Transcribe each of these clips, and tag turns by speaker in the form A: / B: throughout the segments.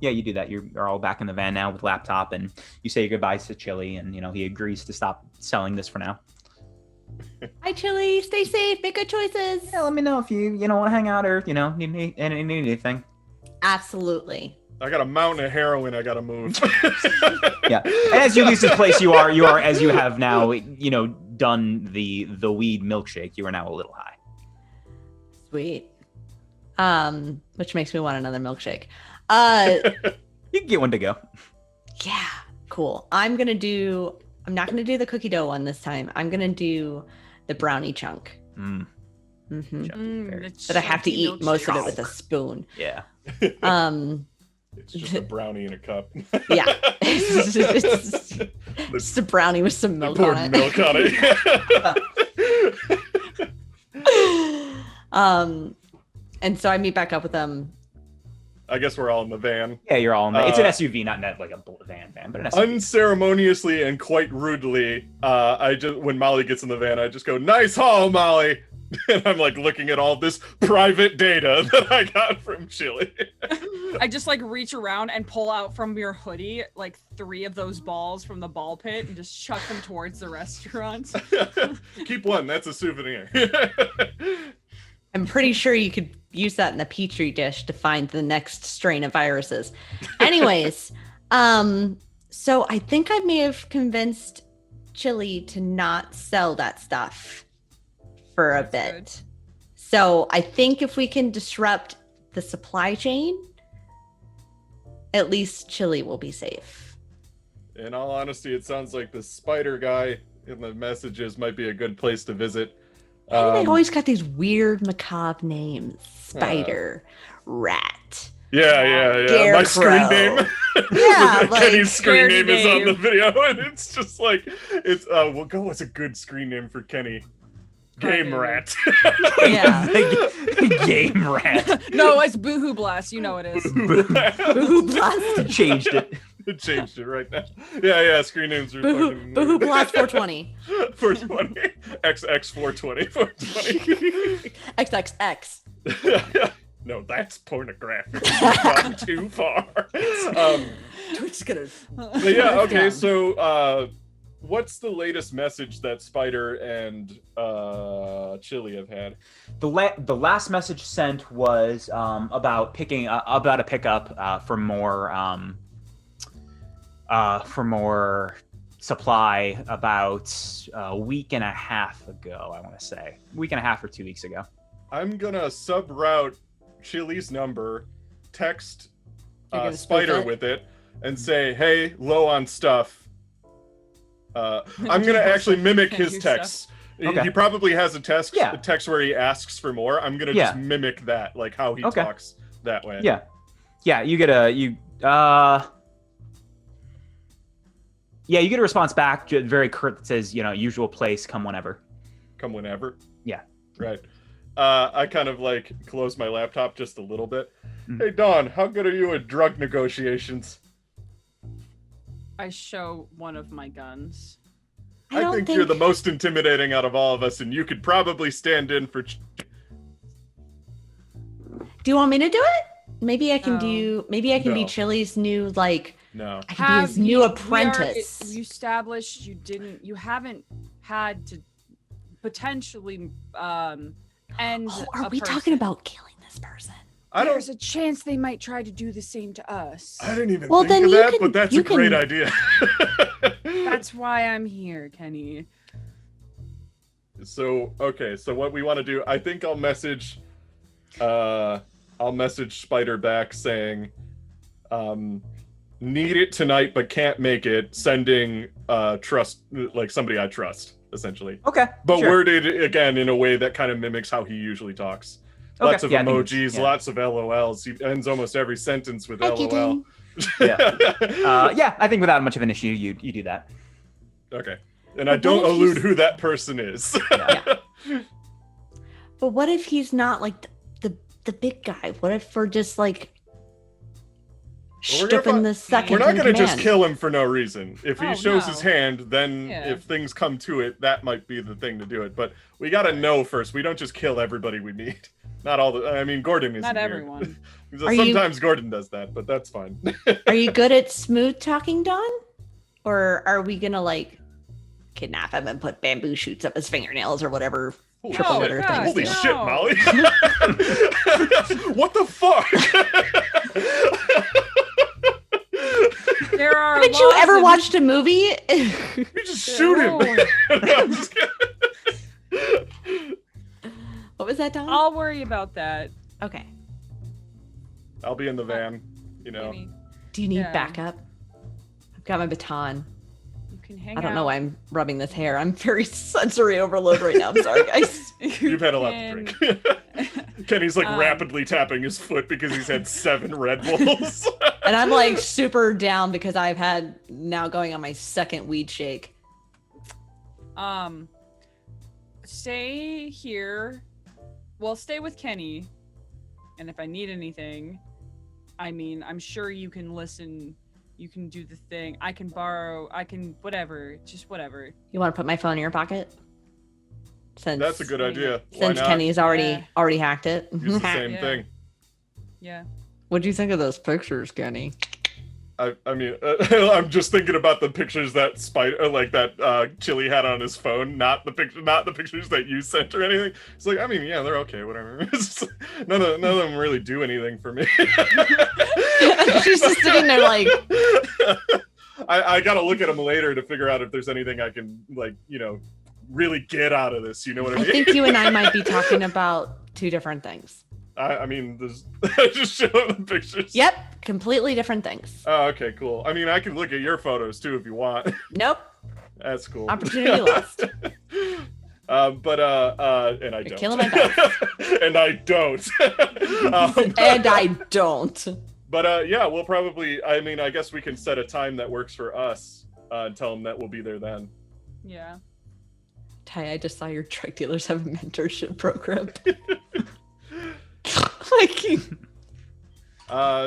A: Yeah, you do that. You're all back in the van now with laptop, and you say your goodbyes to Chili, and he agrees to stop selling this for now.
B: Hi, Chili. Stay safe. Make good choices.
A: Yeah, let me know if you want to hang out or need anything.
B: Absolutely.
C: I got a mountain of heroin I gotta move.
A: Yeah, and as you leave this place, you are as you have now done the weed milkshake. You are now a little high.
B: Sweet. Which makes me want another milkshake.
A: You can get one to go.
B: Yeah, cool. I'm not gonna do the cookie dough one this time. I'm gonna do the brownie chunk. But I have to eat most of it with a spoon.
A: Yeah.
C: It's just a brownie in a cup.
B: Yeah. It's just a brownie with some milk on it.
C: Milk on it.
B: And so I memeet back up with them.
C: I guess we're all in the van.
A: Yeah, you're all in the. It's an SUV, not like a van, but an SUV.
C: Unceremoniously and quite rudely, when Molly gets in the van, I just go, "Nice haul, Molly." And I'm like looking at all this private data that I got from Chili.
D: I just like reach around and pull out from your hoodie like 3 of those balls from the ball pit and just chuck them towards the restaurant.
C: Keep one, that's a souvenir.
B: I'm pretty sure you could use that in a petri dish to find the next strain of viruses. Anyways, so I think I may have convinced Chili to not sell that stuff for a bit. Good. So I think if we can disrupt the supply chain, at least Chili will be safe.
C: In all honesty, it sounds like the spider guy in the messages might be a good place to visit.
B: They always got these weird macabre names. Spider, rat.
C: Yeah.
B: Scarecrow.
C: My screen name.
B: Yeah, like
C: Kenny's screen name is on
D: Dave.
C: the video, and it's just like we'll go with a good screen name for Kenny. Game Rat.
B: Yeah.
A: Game Rat.
D: No, it's Boohoo Blast. You know it is.
B: Boohoo Blast.
A: Changed it.
C: It changed it right now. Yeah. Screen names are fucking
B: Boohoo Blast 420.
C: 420. XX 420. 420.
B: XXX.
C: No, that's pornographic. You've gone too far.
B: We're just gonna.
C: But yeah. Okay. So, what's the latest message that Spider and Chili have had?
A: The last message sent was about a pickup for more supply about a week and a half ago. I want to say a week and a half or 2 weeks ago.
C: I'm gonna sub-route Chili's number, text
B: spoof
C: Spider
B: it?
C: with it, and say, "Hey, low on stuff." I'm gonna actually mimic his text.
A: Okay.
C: He probably has a text where he asks for more. I'm gonna just
A: Yeah.
C: mimic that, like how he talks that way.
A: Yeah. You get a response back, very curt, that says, usual place, come whenever.
C: Come whenever.
A: Yeah.
C: Right. I kind of like close my laptop just a little bit. Hey Dawn, how good are you at drug negotiations?
D: I show one of my guns.
C: I think you're the most intimidating out of all of us, and you could probably stand in for.
B: Do you want me to do it? Maybe I can do. Maybe I can be Chili's new
C: No.
B: I can be his new apprentice.
D: You established you haven't had to potentially end.
B: Are we talking about killing this person?
D: There's a chance they might try to do the same to us.
C: I didn't even think of that, but that's a great idea.
D: That's why I'm here, Kenny.
C: So what we want to do, I think I'll message Spider back saying, need it tonight but can't make it, sending somebody I trust, essentially.
A: Okay.
C: But
A: sure.
C: worded again in a way that kind of mimics how he usually talks. Lots of emojis, lots of LOLs. He ends almost every sentence with LOL.
A: I think without much of an issue, you do that.
C: Okay. And I don't allude who that person is.
B: Yeah. But what if he's not like the big guy? What if we're just like stripping the second?
C: We're not going to just
B: command?
C: kill him for no reason. If he shows his hand, then
D: Yeah.
C: if things come to it, that might be the thing to do it. But we got to know first. We don't just kill everybody we meet. Not all the. I mean, Gordon is
D: Not
C: here.
D: everyone.
C: Sometimes Gordon does that, but that's fine.
B: Are you good at smooth talking, Dawn? Or are we gonna like kidnap him and put bamboo shoots up his fingernails or whatever?
C: Holy
B: Triple
C: shit.
B: murder things.
C: Holy
B: do?
C: shit, Molly! What the fuck?
D: There are.
B: Haven't you
D: laws
B: ever
D: and-
B: watched a movie?
C: We just shoot him. No, I'm just kidding.
B: What was that, Dawn?
D: I'll worry about that.
B: Okay.
C: I'll be in the van. You know.
D: Maybe.
B: Do you need
D: Yeah.
B: backup? I've got my baton.
D: You can hang
B: I don't
D: out.
B: know why I'm rubbing this hair. I'm very sensory overload right now. I'm sorry, guys.
C: You've had a lot to drink. Kenny's like
D: Um,
C: rapidly tapping his foot because he's had 7 Red Bulls.
B: And I'm like super down because I've had now going on my second weed shake.
D: Stay here. Well, stay with Kenny. And if I need anything, I mean, I'm sure you can listen. You can do the thing. I can borrow. I can whatever. Just whatever.
B: You want to put my phone in your pocket? Since
C: That's a good idea. Why
B: since
C: not?
B: Kenny's
D: Yeah.
B: already hacked it.
C: Use the same
D: Yeah.
C: thing.
D: Yeah.
B: What do you think of those pictures, Kenny?
C: I mean, I'm just thinking about the pictures that Chili had on his phone, not the pictures that you sent or anything. It's like, I mean, yeah, they're okay, whatever. It's just, none of them really do anything for me.
B: She's just sitting there like,
C: I gotta look at them later to figure out if there's anything I can really get out of this. You know what I
B: I
C: mean?
B: think you and I might be talking about two different things.
C: I mean, there's just show the pictures.
B: Yep, completely different things.
C: Oh, okay, cool. I mean, I can look at your photos too if you want.
B: Nope,
C: That's cool.
B: opportunity lost.
C: And I
B: You're
C: don't.
B: killing my best.
C: And I don't.
B: And I don't.
C: But yeah, we'll probably. I mean, I guess we can set a time that works for us and tell them that we'll be there then.
D: Yeah.
B: Ty, I just saw your drug dealers have a mentorship program. Like,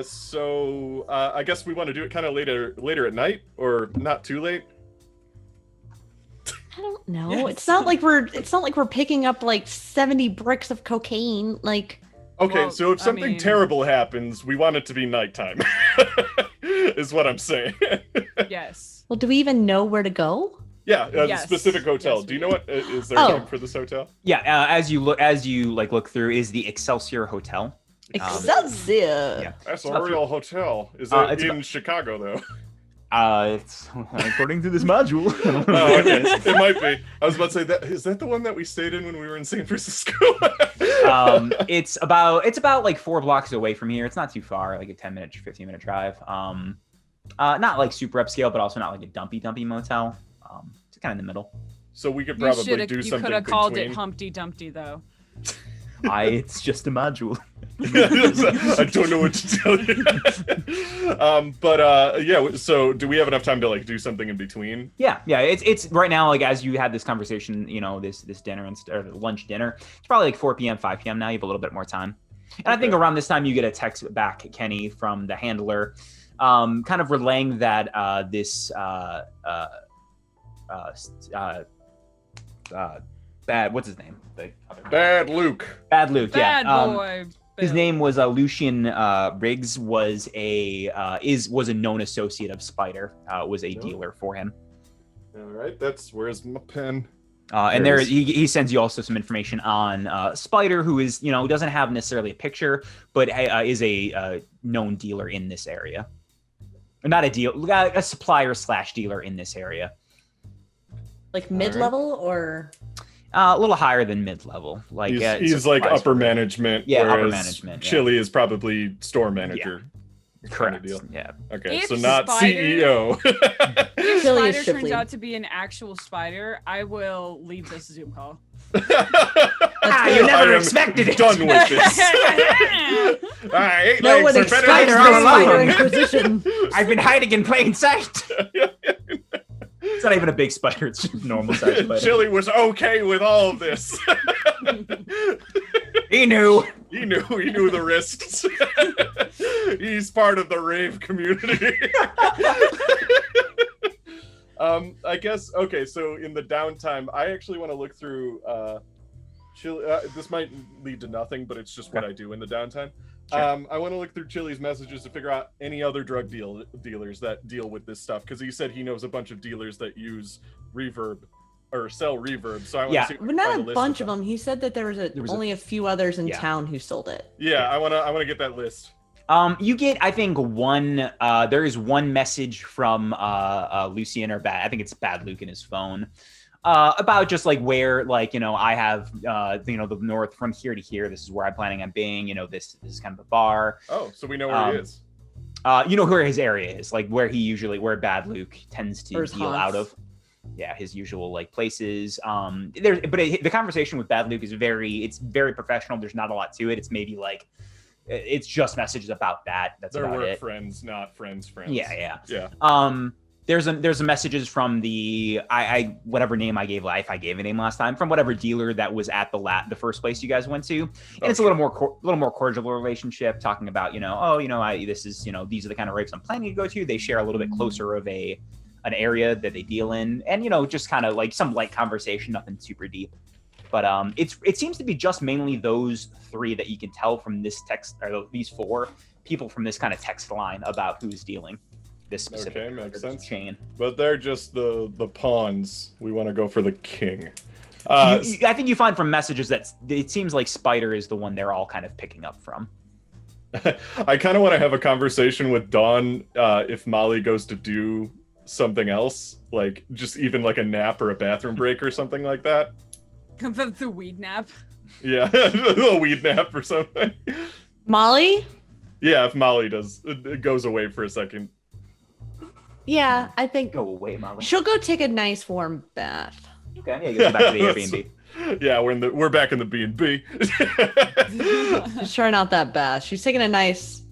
C: So I guess we want to do it kind of later at night, or not too late.
B: I don't know.
D: Yes.
B: It's not like we're picking up like 70 bricks of cocaine. Like,
C: Okay,
D: Well,
C: so if
D: I
C: something
D: mean-
C: terrible happens, we want it to be nighttime. Is what I'm saying.
D: Yes.
B: well, do we even know where to go?
C: Yeah, a
D: Yes.
C: specific hotel.
D: Yes,
C: Do you
D: we
C: know
D: do.
C: what is there a
B: Oh.
C: name for this hotel?
A: Yeah, as you look through is the Excelsior Hotel.
B: Excelsior.
A: yeah.
C: That's
A: About
C: a
A: three-
C: real hotel. Is
A: Uh,
C: it
A: it's
C: in
A: about-
C: Chicago though?
A: It's according to this module.
C: Oh, okay. It might be. I was about to say that. Is that the one that we stayed in when we were in San Francisco?
A: It's about like 4 blocks away from here. It's not too far, like a 10-minute, 15-minute drive. Not like super upscale, but also not like a dumpy motel. It's kind of in the middle.
C: So we could
D: You
C: probably
D: should have.
C: do
D: You
C: something
D: could have called
C: between.
D: it Humpty Dumpty though.
A: It's just a module.
C: I don't know what to tell you. Yeah. So do we have enough time to like do something in between?
A: Yeah. It's right now, like as you had this conversation, this dinner or lunch dinner. It's probably like 4 p.m., 5 p.m. now. You have a little bit more time, and I think around this time you get a text back, Kenny, from the handler, kind of relaying that this bad. What's his name? The other guy.
C: Bad Luke.
A: Bad Luke.
D: Bad
A: yeah.
D: boy.
A: His
D: Bill.
A: name was Lucian Riggs. Was a known associate of Spider. Was a
C: Oh.
A: dealer for him.
C: All right. Where's my pen?
A: And
C: There
A: there
C: it is.
A: he sends you also some information on Spider, who is doesn't have necessarily a picture, but is a known dealer in this area. Or not a supplier / dealer in this area.
B: Like mid-level or
A: A little higher than mid-level. Like
C: He's like
A: supplies
C: upper
A: for-
C: management.
A: Yeah, upper
C: whereas
A: management, yeah.
C: Chili is probably store manager. Kind of
A: Correct.
C: deal.
A: Yeah.
C: Okay,
D: If
C: so not
D: Spider-
C: CEO.
D: If
B: Chili is
D: Spider turns
B: Shipley.
D: out to be an actual spider, I will leave this Zoom call.
A: You
C: I
A: never
C: am
A: expected it.
C: Done with this.
B: no one expects
A: Spider all
B: the Spider
A: along.
B: Inquisition.
A: I've been hiding in plain sight. It's not even a big spider; it's just a normal sized spider.
C: Chili was okay with all of this.
A: He knew.
C: He knew the risks. He's part of the rave community. I guess okay, so in the downtime, I actually want to look through Chili, this might lead to nothing, but it's just what I do in the downtime.
A: Sure.
C: I want to look through Chili's messages to figure out any other drug dealers that deal with this stuff, because he said he knows a bunch of dealers that use reverb or sell reverb. So I want to see.
B: But not a bunch of them. He said that there was only a few others in town who sold it.
C: Yeah, I want to get that list.
A: You get, I think, one. There is one message from Lucien or Bad. I think it's Bad Luke in his phone. About just like where, like, you know, I have, the north from here to here. This is where I'm planning on being. You know, this is kind of a bar.
C: Oh, so we know where he is.
A: You know where his area is, like where Bad Luke tends to deal out of. Yeah, his usual like places. The conversation with Bad Luke is very professional. There's not a lot to it. It's maybe like, it's just messages about that. That's
C: They're
A: about
C: work
A: it.
C: friends, not friends.
A: Yeah.
C: Yeah.
A: There's a messages from the whatever name I gave, if I gave a name last time, from whatever dealer that was at the first place you guys went to, and it's a little more cordial relationship, talking about, these are the kind of raves I'm planning to go to. They share a little bit closer of an area that they deal in, and just kind of like some light conversation, nothing super deep. But it seems to be just mainly those three that you can tell from this text, or these four people from this kind of text line about who's dealing this specific
C: makes sense.
A: chain.
C: But they're just the pawns. We want to go for the king.
A: I think you find from messages that it seems like Spider is the one they're all kind of picking up from.
C: I kind of want to have a conversation with Dawn if Molly goes to do something else, like just even like a nap or a bathroom break or something like that.
D: The weed nap.
C: Yeah, a little weed nap or something.
B: Molly?
C: Yeah, if Molly goes away for a second.
B: Yeah, I think
A: Go away, Molly.
B: she'll go take a nice warm bath.
A: Okay, yeah, you go back to the Airbnb.
C: Yeah, we're back in the B&B.
B: She's trying out that bath. She's taking a nice.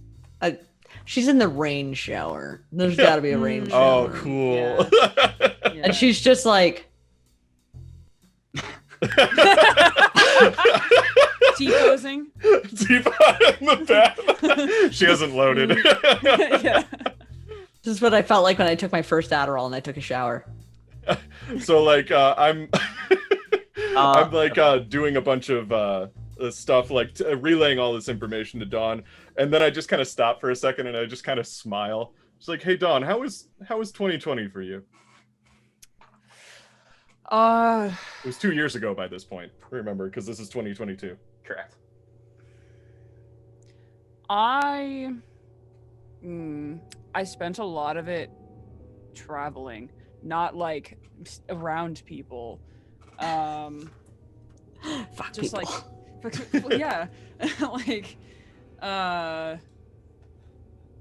B: She's in the rain shower. There's got to be a rain shower.
C: Oh, cool.
D: Yeah.
B: And she's just like.
D: T-posing.
C: Deep in the bath. She hasn't loaded.
D: Yeah.
B: This is what I felt like when I took my first Adderall and I took a shower.
C: So like I'm like doing a bunch of stuff, like relaying all this information to Dawn, and then I just kind of stop for a second and I just kind of smile. It's like, hey Dawn, how was 2020 for you? It was 2 years ago by this point, remember, because this is 2022.
A: Correct.
D: I spent a lot of it traveling, not like around people.
B: Fuck
D: Just
B: people.
D: like, yeah, like,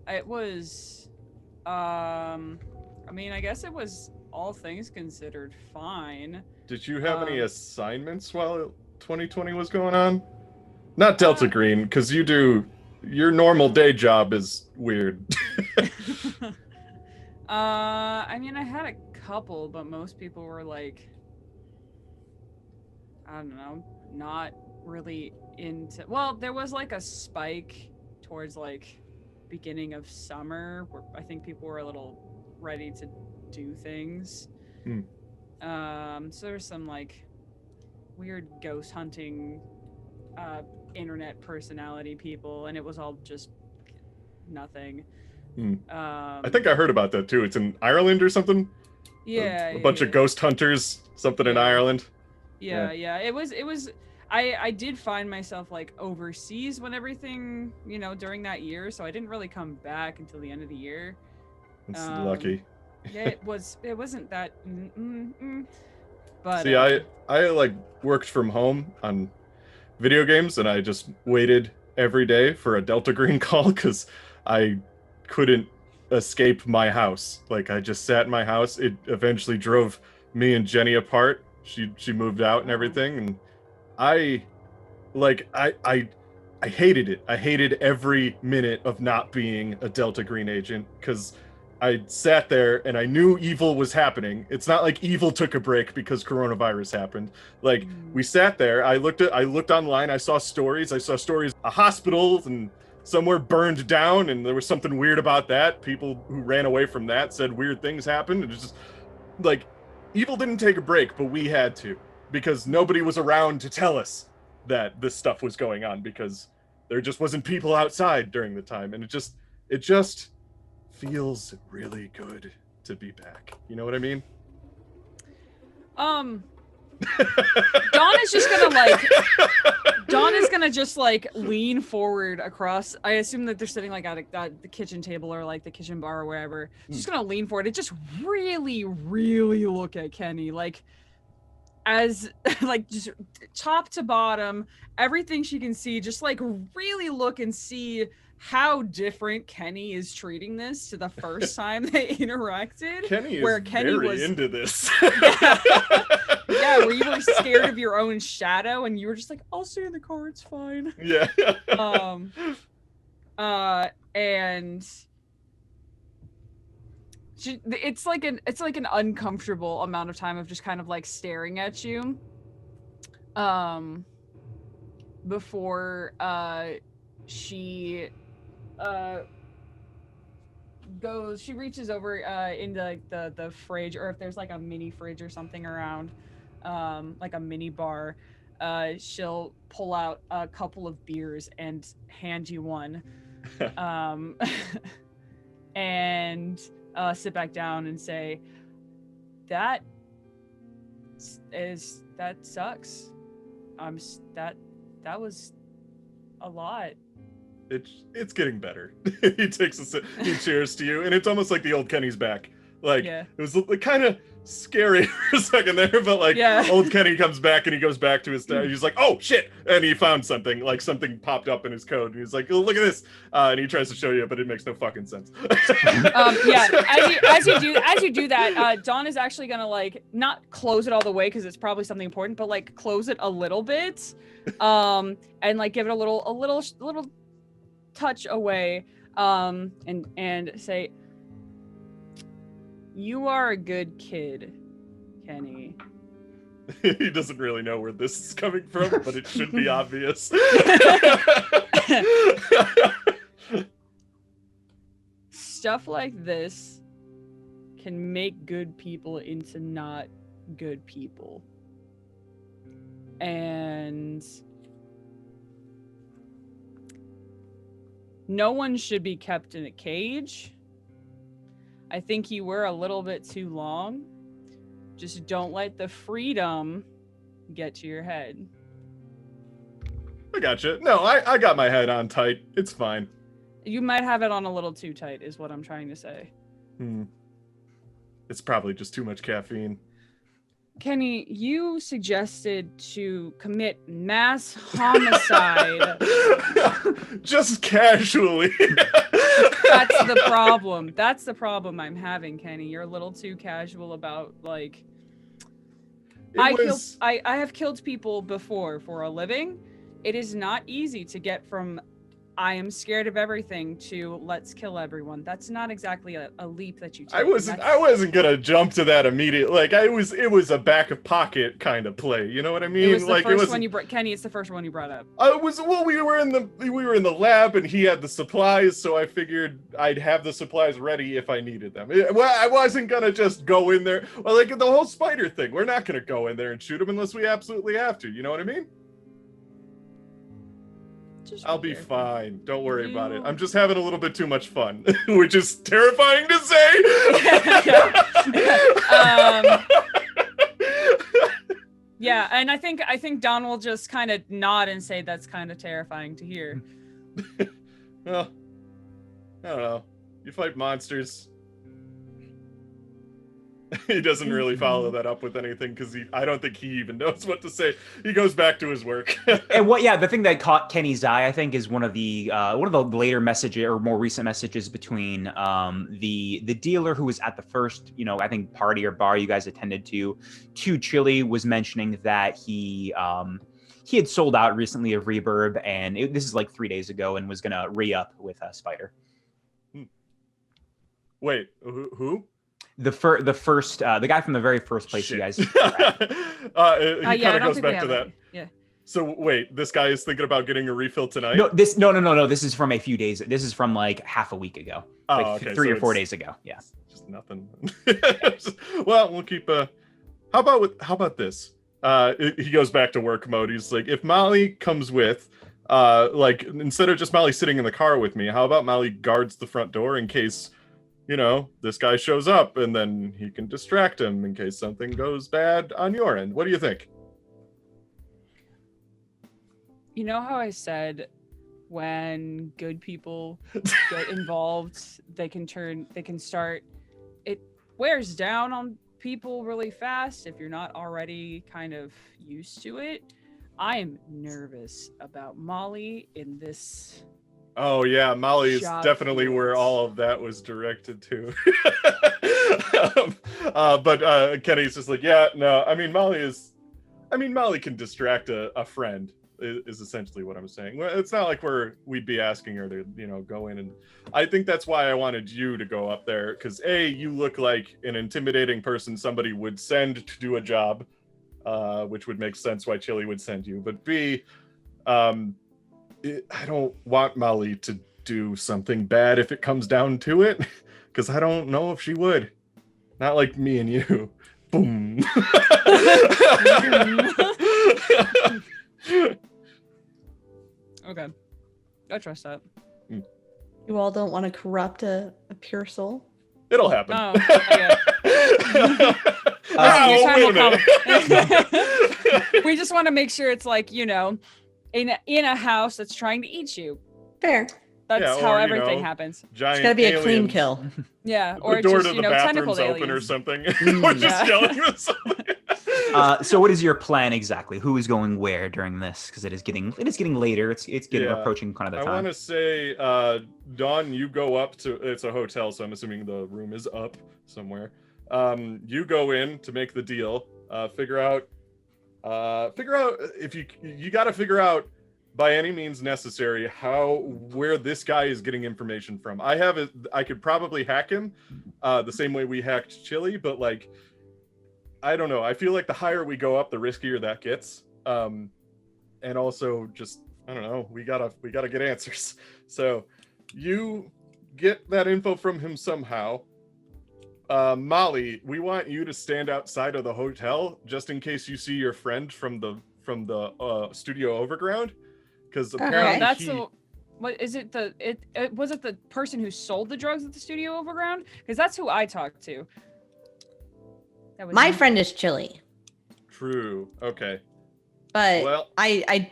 D: it was, I mean, I guess it was, all things considered, fine.
C: Did you have any assignments while 2020 was going on? Not Delta Green, because your normal day job is weird.
D: I mean, I had a couple, but most people were like, I don't know, not really into. Well, there was like a spike towards like beginning of summer where I think people were a little ready to do things. So there's some like weird ghost hunting internet personality people, and it was all just nothing.
C: I think I heard about that too. It's in Ireland or something.
D: Yeah,
C: a bunch of ghost hunters, something in Ireland.
D: Yeah. It was. I did find myself like overseas when everything, during that year. So I didn't really come back until the end of the year.
C: That's lucky.
D: Yeah, it wasn't that. But
C: see, I like worked from home on video games, and I just waited every day for a Delta Green call because I couldn't escape my house. Like I just sat in my house. It eventually drove me and Jenny apart. She moved out and everything, and I hated it. I hated every minute of not being a Delta Green agent because I sat there and I knew evil was happening. It's not like evil took a break because coronavirus happened. Like we sat there. I looked online. I saw stories. A hospital and somewhere burned down, and there was something weird about that. People who ran away from that said weird things happened. It was just like evil didn't take a break, but we had to because nobody was around to tell us that this stuff was going on, because there just wasn't people outside during the time, and it just feels really good to be back. You know what I mean?
D: Dawn is gonna just like lean forward across. I assume that they're sitting like at the kitchen table or like the kitchen bar or wherever. She's gonna lean forward and just really, really look at Kenny, like as like just top to bottom, everything she can see, just like really look and see how different Kenny is treating this to the first time they interacted.
C: Kenny
D: where
C: is
D: Kenny
C: very
D: was
C: into this.
D: Yeah, where you were scared of your own shadow and you were just like, I'll stay in the car, it's fine.
C: Yeah.
D: And it's like an uncomfortable amount of time of just kind of like staring at you. Before she reaches over into like the fridge, or if there's like a mini fridge or something around, like a mini bar, she'll pull out a couple of beers and hand you one, and sit back down and say, that sucks. That was a lot.
C: It's getting better. He takes a sip, he cheers to you, and it's almost like the old Kenny's back. Like, yeah. It was kind of scary for a second there, but like, yeah. Old Kenny comes back and he goes back to his dad. He's like, oh shit, and he found something, like something popped up in his code, and he's like, oh, look at this, and he tries to show you, but it makes no fucking sense.
D: Yeah, as you do that, Dawn is actually gonna like not close it all the way because it's probably something important, but like close it a little bit, and like give it a little touch away, and say, you are a good kid, Kenny.
C: He doesn't really know where this is coming from, but it should be obvious.
D: Stuff like this can make good people into not good people. And no one should be kept in a cage. I think you were a little bit too long. Just don't let the freedom get to your head.
C: I gotcha. No, I got my head on tight. It's fine.
D: You might have it on a little too tight, is what I'm trying to say.
C: It's probably just too much caffeine.
D: Kenny, you suggested to commit mass homicide.
C: Just casually.
D: That's the problem. That's the problem I'm having, Kenny. You're a little too casual about, like... I have killed people before for a living. It is not easy to get from I am scared of everything to let's kill everyone. That's not exactly a leap that you take.
C: I wasn't gonna jump to that immediately. Like it was a back of pocket kind of play. You know what I mean?
D: It was the first one you brought, Kenny. It's the first one you brought up.
C: We were in the lab and he had the supplies, so I figured I'd have the supplies ready if I needed them. I wasn't gonna just go in there. Well, like the whole spider thing. We're not gonna go in there and shoot him unless we absolutely have to. You know what I mean? I'll be fine. Don't worry about it. I'm just having a little bit too much fun, which is terrifying to say.
D: Yeah, and I think Don will just kind of nod and say that's kind of terrifying to hear.
C: Well, I don't know. You fight monsters. He doesn't really follow that up with anything because I don't think he even knows what to say. He goes back to his work.
A: And the thing that caught Kenny's eye, I think, is one of the later messages or more recent messages between the dealer who was at the first, I think party or bar you guys attended to Chili was mentioning that he had sold out recently of Reverb, and this is like 3 days ago, and was gonna re-up with Spider.
C: Wait, who?
A: The guy from the very first place you guys.
C: He kind of goes back to that.
D: Yeah.
C: So wait, this guy is thinking about getting a refill tonight?
A: No. This is from a few days. This is from like half a week ago.
C: Oh,
A: like
C: okay.
A: 3 or 4 days ago. Yeah.
C: Just nothing. Well, we'll keep. How about this? he goes back to work mode. He's like, if Molly comes with, like, instead of just Molly sitting in the car with me, how about Molly guards the front door in case, you know, this guy shows up, and then he can distract him in case something goes bad on your end. What do you think?
D: You know how I said when good people get involved, they can start, it wears down on people really fast if you're not already kind of used to it. I am nervous about Molly in this.
C: Oh yeah, Molly is
D: Job
C: definitely
D: fields.
C: where all of that was directed to. But Kenny's just like, yeah, no, I mean Molly can distract a friend is essentially what I'm saying. Well, it's not like we'd be asking her to, you know, go in, and I think that's why I wanted you to go up there, because A, you look like an intimidating person somebody would send to do a job, which would make sense why Chili would send you, but B, I don't want Molly to do something bad if it comes down to it, because I don't know if she would. Not like me and you. Boom.
D: Okay, I trust that.
B: You all don't want to corrupt a pure soul?
C: It'll happen.
D: Oh, yeah.
C: Oh,
D: Your time
C: wait
D: will
C: a minute.
D: come. We just want to make sure it's like, you know, in a house that's trying to eat you.
B: Fair.
D: That's
C: Yeah,
D: how
C: or, you
D: everything
C: know,
D: happens.
C: Giant
B: It's gotta be a clean
C: aliens.
B: kill.
D: Yeah, or
C: The door
D: just,
C: to
D: you
C: the
D: know, tentacled
C: bathroom's open or
D: aliens.
C: something.
B: Mm.
C: We're just
D: Yeah.
C: yelling at something.
A: So what is your plan exactly? Who is going where during this? Because it is getting later. It's getting
C: Yeah.
A: approaching kind of the
C: I
A: time.
C: want to say, Dawn, you go up to, it's a hotel, so I'm assuming the room is up somewhere. You go in to make the deal. Figure out if you got to figure out by any means necessary where this guy is getting information from. I could probably hack him the same way we hacked Chili, but like, I don't know. I feel like the higher we go up, the riskier that gets. And also just, I don't know, we gotta get answers. So you get that info from him somehow. Molly, we want you to stand outside of the hotel just in case you see your friend from the studio overground, because apparently
D: That's what is it? Was it the person who sold the drugs at the studio overground? Because that's who I talked to. That was
B: My
D: him.
B: friend is Chili,
C: True. Okay.
B: but
C: Well,
B: I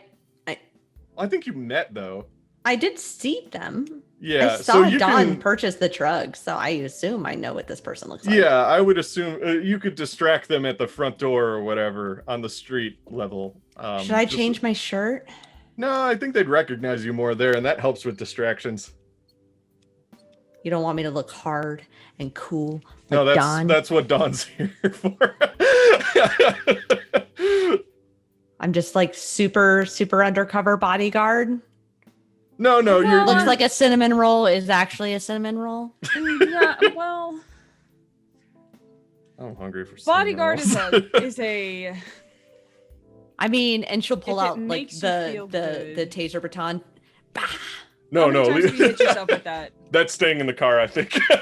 C: think you met though.
B: I did see them.
C: Yeah.
B: I saw
C: so you
B: Dawn purchase the drugs, so I assume I know what this person looks like.
C: Yeah, I would assume you could distract them at the front door or whatever on the street level.
B: Should I
C: just-
B: change my shirt?
C: No, I think they'd recognize you more there, and that helps with distractions.
B: You don't want me to look hard and cool like
C: No,
B: Dawn?
C: that's what Dawn's here for.
B: I'm just like super undercover bodyguard.
C: No, you're
B: Looks like a cinnamon roll is actually a cinnamon roll.
D: Yeah, well,
C: I'm hungry for
D: bodyguard
C: cinnamon rolls.
D: is a
B: I mean, and she'll pull
D: If it
B: out like
D: makes you feel
B: the
D: good.
B: taser baton. Bah!
C: No,
D: How many times have you hit yourself with that?
C: That's staying in the car, I think.
B: Come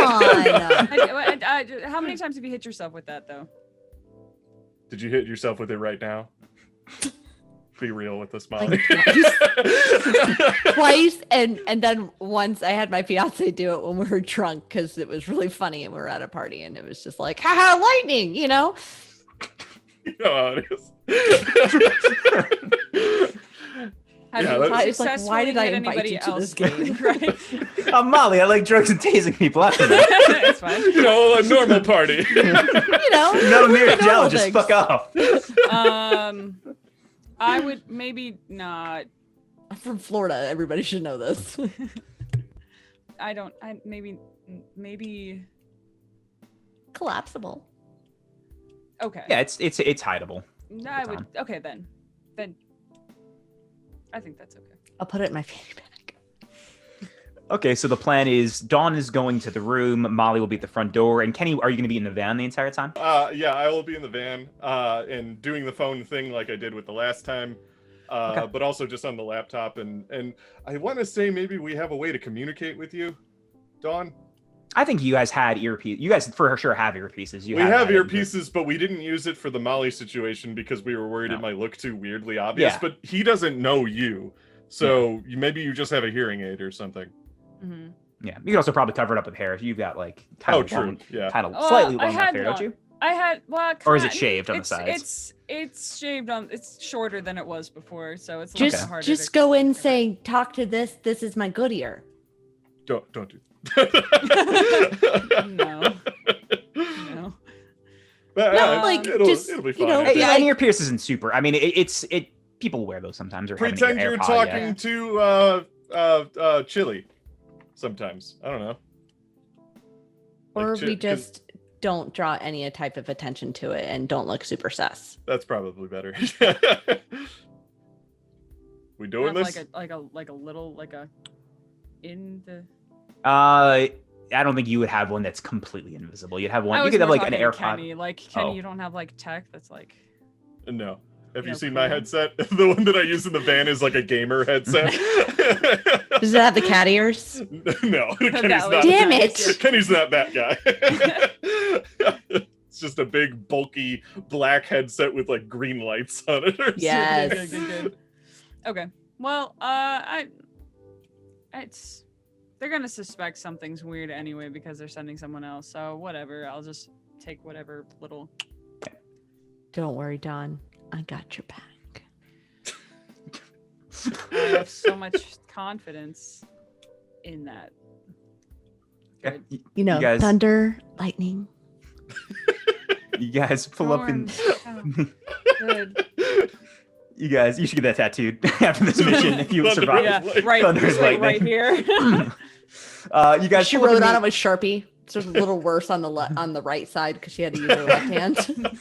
B: on.
D: How many times have you hit yourself with that though?
C: Did you hit yourself with it right now? Be real with us, Molly.
B: Twice and then once I had my fiance do it when we were drunk because it was really funny and we were at a party and it was just like haha lightning, you know.
C: You know how it is.
D: Have
C: Yeah,
D: you
C: that's-
B: It's like, why
D: successfully
B: did I
D: hit
B: invite
D: anybody
B: you to
D: else?
B: this game?
D: Right?
A: Molly, I like drugs and tasing people. After that.
D: It's fine.
C: You know, a normal party.
B: You know,
A: No mere
B: normal
A: gel, just
B: things.
A: fuck off.
D: I would maybe not.
B: I'm from Florida. Everybody should know this.
D: Maybe.
B: Collapsible.
D: Okay.
A: Yeah, it's hideable.
D: I would.
A: time.
D: Okay, then. I think that's okay.
B: I'll put it in my fanny bag.
A: Okay, so the plan is Dawn is going to the room, Molly will be at the front door, and Kenny, are you going to be in the van the entire time?
C: Yeah, I will be in the van and doing the phone thing like I did with the last time,
A: Okay.
C: but also just on the laptop. And I want to say maybe we have a way to communicate with you, Dawn.
A: I think you guys had earpiece. You guys for sure have earpieces.
C: We have earpieces, but we didn't use it for the Molly situation because we were worried it might look too weirdly obvious.
A: Yeah.
C: But he doesn't know you, so maybe you just have a hearing aid or something.
D: Mm-hmm.
A: Yeah, you can also probably cover it up with hair. You've got like kind of
C: true. Yeah,
A: kind of slightly
D: I
A: long
D: had
A: hair,
D: one.
A: don't you?
D: I had
A: Or is it shaved on the sides?
D: It's shaved on. It's shorter than it was before, so it's a little bit harder.
B: Just go in and say, talk to this. This is my good ear.
C: Don't do.
D: No. No.
C: But,
B: No, like,
C: it'll be
B: you
C: fine.
B: know,
A: Yeah,
B: like-
A: and earpiece isn't super. I mean, it's people wear those sometimes or have
C: Pretend
A: an
C: you're
A: AirPod,
C: talking to Chili. Sometimes I don't know.
B: Or
C: Like,
B: we
C: 'cause
B: just don't draw any type of attention to it and don't look super sus.
C: that's probably better. We doing
D: Have
C: this?
D: like a little in the.
A: I don't think you would have one that's completely invisible. You'd have one.
D: I
A: You
D: was
A: could have
D: more
A: like an
D: talking to
A: AirPod.
D: Kenny. Like Kenny,
A: Oh.
D: you don't have like tech that's like.
C: No. Have you
D: No,
C: seen my
D: cool.
C: headset? The one that I use in the van is like a gamer headset.
B: Does it have the cat ears?
C: No, Kenny's not.
B: Damn it.
C: Kenny's not that guy. It's just a big, bulky black headset with like green lights on it. Or something.
B: Yes.
D: Good. Okay. Well, it's they're gonna suspect something's weird anyway because they're sending someone else. So whatever. I'll just take whatever little.
B: Don't worry, Don. I got your back.
D: I have so much confidence in that.
A: Yeah,
B: You know,
A: guys-
B: thunder, lightning.
A: You guys pull up and
D: Storm. Good.
A: you should get that tattooed after this mission if you
C: Thunder
A: survive.
D: Yeah,
C: Like,
D: right.
A: thunder
D: It's like right
A: lightning.
D: here.
A: You guys
B: She
A: pull up
B: wrote
A: and
B: on
A: meet-
B: it with Sharpie. It's just a little worse on the right side because she had to use her left hand.